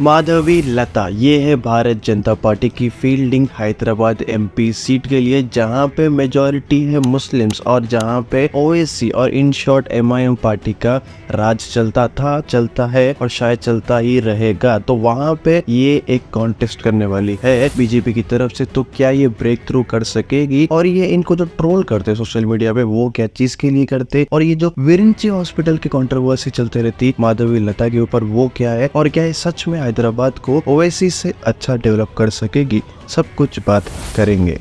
माधवी लता ये है भारत जनता पार्टी की फील्डिंग हैदराबाद एमपी सीट के लिए, जहां पे मेजॉरिटी है मुस्लिम्स और जहां पे ओवैसी और इन शॉर्ट एमआईएम पार्टी का राज चलता था, चलता है और शायद चलता ही रहेगा। तो वहां पे ये एक कॉन्टेस्ट करने वाली है बीजेपी की तरफ से। तो क्या ये ब्रेक थ्रू कर सकेगी? और ये इनको जो ट्रोल करते सोशल मीडिया पे वो क्या चीज के लिए करते, और ये जो विरिंची हॉस्पिटल की कंट्रोवर्सी चलते रहती माधवी लता के ऊपर वो क्या है, और क्या ये सच में हैदराबाद को ओवैसी से अच्छा डेवलप कर सकेगी, सब कुछ बात करेंगे।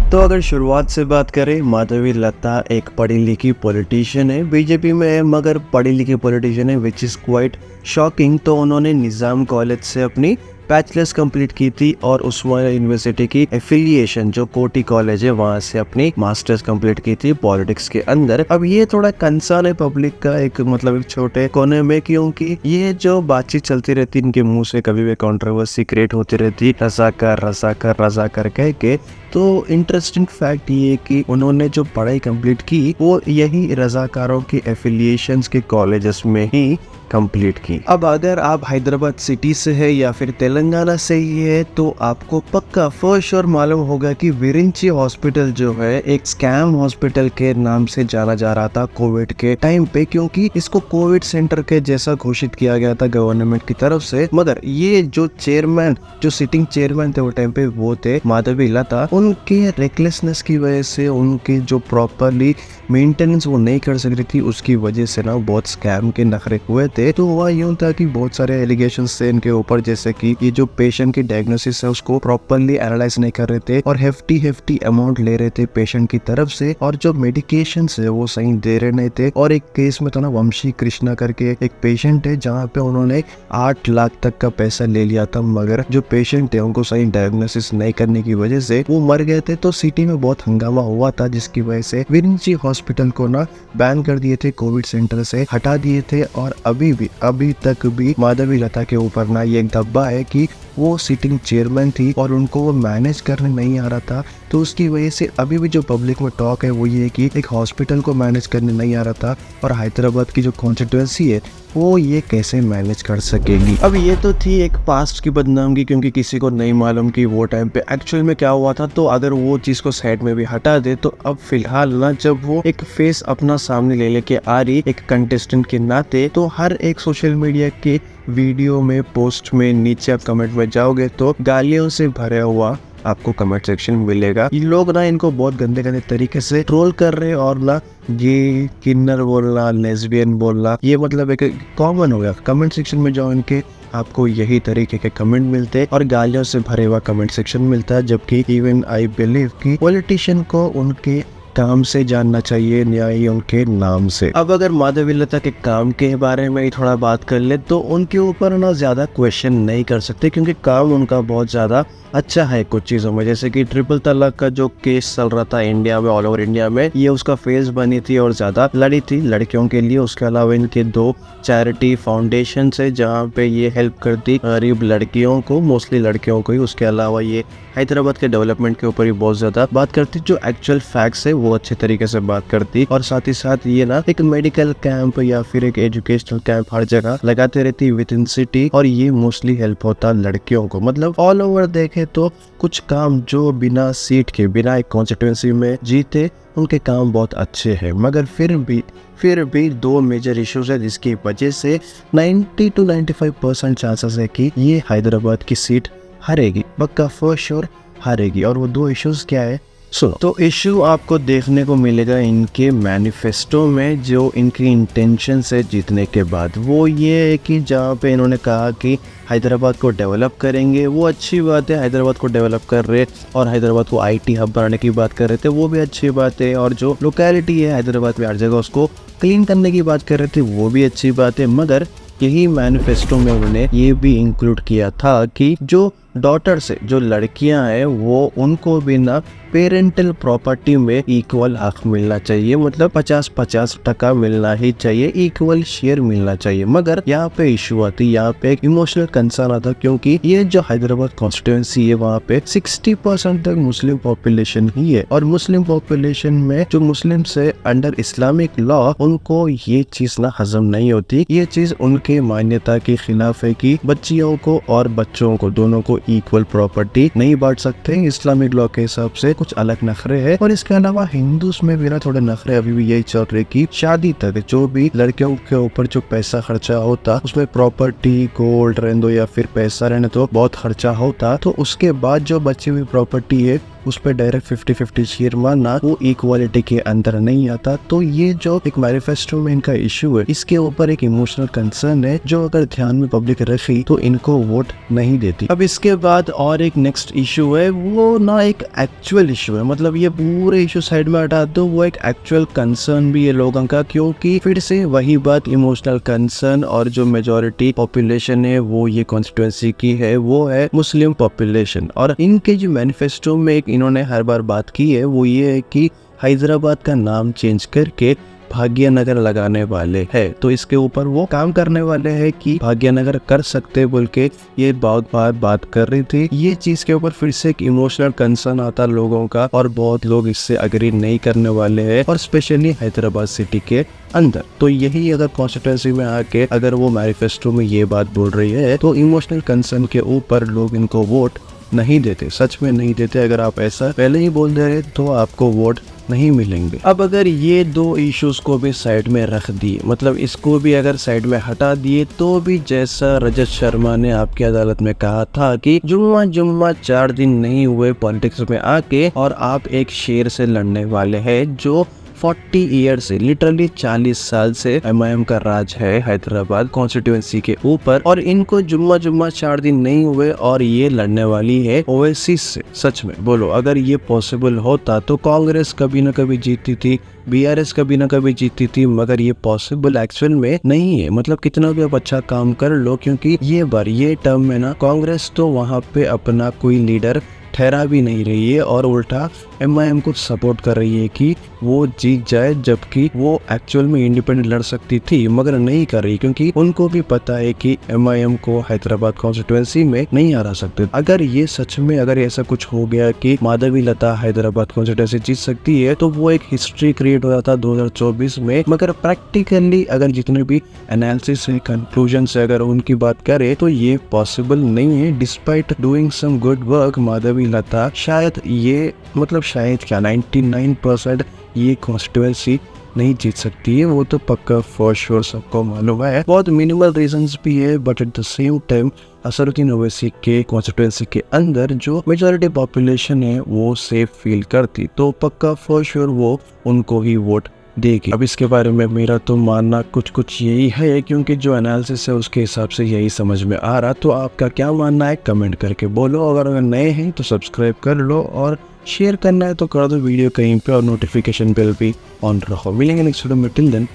तो अगर शुरुआत से बात करें, माधवी लता एक पढ़ी लिखी पॉलिटिशियन है, बीजेपी में है मगर पढ़ी लिखी पॉलिटिशियन है, विच इज़ क्वाइट शॉकिंग। तो उन्होंने निज़ाम कॉलेज से अपनी बैचलर्स कंप्लीट की थी और उस्मानिया यूनिवर्सिटी की एफिलिएशन जो कोटी कॉलेज है वहां से अपनी मास्टर्स कंप्लीट की थी पॉलिटिक्स के अंदर। अब ये थोड़ा कंसर्न है पब्लिक का एक एक छोटे कोने में, क्योंकि ये जो बातचीत चलती रहती इनके मुंह से, कभी भी कंट्रोवर्सी क्रिएट होती रहती रजाकर कह के। तो इंटरेस्टिंग फैक्ट ये कि उन्होंने जो पढ़ाई कंप्लीट की वो यही रजाकारों के एफिलिएशंस के कॉलेजेस में ही कंप्लीट की। अब अगर आप हैदराबाद सिटी से है या फिर तेलंगाना से ही है तो आपको पक्का फर्स्ट श्योर मालूम होगा कि विरिंची हॉस्पिटल जो है एक स्कैम हॉस्पिटल के नाम से जाना जा रहा था कोविड के टाइम पे, क्योंकि इसको कोविड सेंटर के जैसा घोषित किया गया था गवर्नमेंट की तरफ से। मगर ये जो चेयरमैन, जो सिटिंग चेयरमैन थे वो टाइम पे वो थे माधवी लता। उनके रेकलेसनेस की वजह से, उनके जो प्रॉपरली मेंटेनेंस वो नहीं कर सकती थी, उसकी वजह से ना बहुत स्कैम के नखरे हुए थे। तो हुआ यूं था कि बहुत सारे एलिगेशंस थे इनके ऊपर, जैसे कि ये जो पेशेंट की डायग्नोसिस है उसको प्रॉपरली एनालाइज नहीं कर रहे थे और हेफ्टी अमाउंट ले रहे थे पेशेंट की तरफ से, और जो मेडिकेशंस है वो सही दे रहे नहीं थे। और एक केस में तो ना वंशी कृष्णा करके एक पेशेंट है जहाँ पे उन्होंने 8 लाख तक का पैसा ले लिया था, मगर जो पेशेंट थे उनको सही डायग्नोसिस नहीं करने की वजह से वो मर गए थे। तो सिटी में बहुत हंगामा हुआ था, जिसकी वजह से विरिंची हॉस्पिटल को ना बैन कर दिए थे, कोविड सेंटर से हटा दिए थे। और अभी तक भी माधवी लता के ऊपर ना ये धब्बा है कि वो सिटिंग चेयरमैन थी और उनको वो मैनेज करने नहीं आ रहा था। तो उसकी वजह से अभी भी जो पब्लिक में टॉक है वो ये है कि एक हॉस्पिटल को मैनेज करने नहीं आ रहा था, और हैदराबाद की जो कॉन्स्टिट्यूएंसी है वो ये कैसे मैनेज कर सकेगी। अब ये तो थी एक पास्ट की बदनामी, क्योंकि किसी को नहीं मालूम कि वो टाइम पे एक्चुअल में क्या हुआ था। तो अगर वो चीज को साइड में भी हटा दे, तो अब फिलहाल ना जब वो एक फेस अपना सामने ले लेके आ रही एक कंटेस्टेंट के नाते, तो हर एक सोशल मीडिया के वीडियो में, पोस्ट में, नीचे आप कमेंट में जाओगे तो गालियों से भरा हुआ आपको कमेंट सेक्शन मिलेगा। ये लोग ना इनको बहुत गंदे तरीके से ट्रोल कर रहे हैं, और ना ये किन्नर बोलना, लेस्बियन बोलना, ये मतलब एक कॉमन हो गया। कमेंट सेक्शन में जाओ इनके, आपको यही तरीके के कमेंट मिलते हैं और गालियों से भरे हुआ कमेंट सेक्शन मिलता है। जबकि इवन आई बिलीव कि पॉलिटिशियन को उनके काम से जानना चाहिए, न्याय उनके नाम से। अब अगर माधवी लता के काम के बारे में ही थोड़ा बात कर ले तो उनके ऊपर ना ज्यादा क्वेश्चन नहीं कर सकते, क्योंकि काम उनका बहुत ज्यादा अच्छा है कुछ चीजों में। जैसे कि ट्रिपल तलाक का जो केस चल रहा था इंडिया में, ऑल ओवर इंडिया में, ये उसका फेस बनी थी और ज्यादा लड़ी थी लड़कियों के लिए। उसके अलावा इनके 2 चैरिटी फाउंडेशन है जहाँ पे ये हेल्प करती गरीब लड़कियों को, मोस्टली लड़कियों को ही। उसके अलावा ये हैदराबाद के डेवलपमेंट के ऊपर भी बहुत ज्यादा बात करती, जो एक्चुअल फैक्ट्स है वो अच्छे तरीके से बात करती। और साथ ही साथ ये ना एक मेडिकल कैंप या फिर एक एजुकेशनल कैंप हर जगह लगाते रहती विद इन सिटी, और ये मोस्टली हेल्प होता लड़कियों को। मतलब ऑल ओवर देखे तो कुछ काम जो बिना सीट के, बिना एक कॉन्स्टिट्यूएंसी में जीते, उनके काम बहुत अच्छे हैं। मगर फिर भी 2 मेजर इश्यूज है जिसकी वजह से 90 to 95% चांसेस है कि ये हैदराबाद की सीट हारेगी, पक्का फर्स्ट श्योर हारेगी। और वो 2 इश्यूज क्या है सुनो। तो इश्यू आपको देखने को मिलेगा इनके मैनिफेस्टो में, जो इनकी इंटेंशन है जीतने के बाद, वो ये है कि जहाँ पे इन्होंने कहा कि हैदराबाद को डेवलप करेंगे, वो अच्छी बात है, हैदराबाद को डेवलप कर रहे, और हैदराबाद को आईटी हब बनाने की बात कर रहे थे, वो भी अच्छी बात है। और जो लोकेलिटी है हैदराबाद में हर जगह उसको क्लीन करने की बात कर रहे थे, वो भी अच्छी बात है। मगर यही मैनिफेस्टो में उन्होंने ये भी इंक्लूड किया था कि जो डॉटर से जो लड़कियां हैं वो उनको भी ना पेरेंटल प्रॉपर्टी में इक्वल हक मिलना चाहिए, मतलब 50-50% मिलना ही चाहिए, इक्वल शेयर मिलना चाहिए। मगर यहाँ पे इशू आती, यहाँ पे एक इमोशनल कंसर्न आता, क्योंकि ये जो हैदराबाद कॉन्स्टिट्यूएंसी है वहाँ पे 60% तक मुस्लिम पॉपुलेशन ही है, और मुस्लिम पॉपुलेशन में जो मुस्लिम से अंडर इस्लामिक लॉ उनको ये चीज ना हजम नहीं होती। ये चीज उनके मान्यता के खिलाफ है कि बच्चियों को और बच्चों को दोनों को इक्वल प्रॉपर्टी नहीं बांट सकते। इस्लामिक लॉ के हिसाब से कुछ अलग नखरे है, और इसके अलावा हिंदूज में भी ना थोड़े नखरे अभी भी यही चल रहे कि शादी तक जो भी लड़कियों के ऊपर जो पैसा खर्चा होता उसमें प्रॉपर्टी, गोल्ड रहने दो या फिर पैसा रहने दो, बहुत खर्चा होता, तो उसके बाद जो बची हुई प्रॉपर्टी है उस पर डायरेक्ट 50-50 शेयर मारना वो इक्वालिटी के अंदर नहीं आता। तो ये जो एक मैनिफेस्टो में इनका इशू है, इसके ऊपर एक इमोशनल कंसर्न है जो अगर ध्यान में पब्लिक रखी तो इनको वोट नहीं देती। अब इसके बाद और एक नेक्स्ट इशू है, वो ना एक एक्चुअल इशू है, मतलब ये पूरे इशू साइड में हटा दो, वो एक एक्चुअल कंसर्न भी है लोगों का, क्योंकि फिर से वही बात, इमोशनल कंसर्न, और जो मेजोरिटी पॉपुलेशन है वो ये कॉन्स्टिट्यूएंसी की है वो है मुस्लिम पॉपुलेशन। और इनके जो मैनिफेस्टो में एक इन्होंने हर बार बात की है वो ये है कि हैदराबाद का नाम चेंज करके भाग्यनगर लगाने वाले हैं। तो इसके ऊपर वो काम करने वाले हैं कि भाग्यनगर कर सकते बोल के ये बहुत बार बात कर रही थी। ये चीज के ऊपर फिर से एक इमोशनल कंसर्न आता लोगों का, और बहुत लोग इससे अग्री नहीं करने वाले हैं, और स्पेशली हैदराबाद सिटी के अंदर। तो यही अगर कॉन्स्टिट्यूएंसी में आके अगर वो मैनिफेस्टो में ये बात बोल रही है तो इमोशनल कंसर्न के ऊपर लोग इनको वोट नहीं देते, सच में नहीं देते। अगर आप ऐसा पहले ही बोल दे रहे तो आपको वोट नहीं मिलेंगे। अब अगर ये दो इश्यूज को भी साइड में रख दिए, मतलब इसको भी अगर साइड में हटा दिए, तो भी जैसा रजत शर्मा ने आपकी अदालत में कहा था कि जुम्मा 4 दिन नहीं हुए पॉलिटिक्स में आके और आप एक शेर से लड़ने वाले हैं जो 40 ईयर से, लिटरली 40 साल से MIM का राज है हैदराबाद कॉन्स्टिट्यूएंसी के ऊपर, और इनको जुम्मा 4 दिन नहीं हुए और ये लड़ने वाली है ओवैसी से। सच में बोलो, अगर ये पॉसिबल होता तो कांग्रेस कभी न कभी जीतती थी, BRS कभी न कभी जीतती थी, मगर ये पॉसिबल एक्चुअल में नहीं है। मतलब कितना भी आप अच्छा काम कर लो, क्योंकि ये बार ये टर्म में ना कांग्रेस तो वहाँ पे अपना कोई लीडर ठहरा भी नहीं रही है, और उल्टा MIM को सपोर्ट कर रही है कि वो जीत जाए, जबकि वो एक्चुअल में इंडिपेंडेंट लड़ सकती थी मगर नहीं कर रही, क्योंकि उनको भी पता है कि MIM को हैदराबाद कॉन्स्टिट्यूएंसी में नहीं हरा सकते। अगर ये सच में अगर ऐसा कुछ हो गया कि माधवी लता हैदराबाद कॉन्स्टिट्यूएंसी जीत सकती है तो वो एक हिस्ट्री क्रिएट हो जाता 2024 में। मगर प्रैक्टिकली अगर जितने भी एनालिसिस है, कंक्लूजन से अगर उनकी बात करें तो ये पॉसिबल नहीं है। Despite doing some good work, Madhavi Lata शायद ये, मतलब शायद क्या 99% ये कॉन्स्टिट्यूएंसी नहीं जीत सकती है, वो तो पक्का फॉर श्योर सबको मालूम है। बहुत मिनिमल रीजंस भी है, but at the same time Asaruddin Owaisi के कॉन्स्टिट्यूएंसी के अंदर जो मेजॉरिटी पॉपुलेशन है वो सेफ फील करती, तो पक्का फॉर श्योर वो उनको ही वोट देगी। अब इसके बारे में मेरा तो मानना कुछ यही है, क्योंकि जो एनालिसिस है उसके हिसाब से यही समझ में आ रहा। तो आपका क्या मानना है कमेंट करके बोलो। अगर नए हैं तो सब्सक्राइब कर लो, और शेयर करना है तो कर दो वीडियो कहीं पे, और नोटिफिकेशन बेल भी ऑन रखो। मिलेंगे नेक्स्ट वीडियो में, टिल देन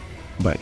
बाय।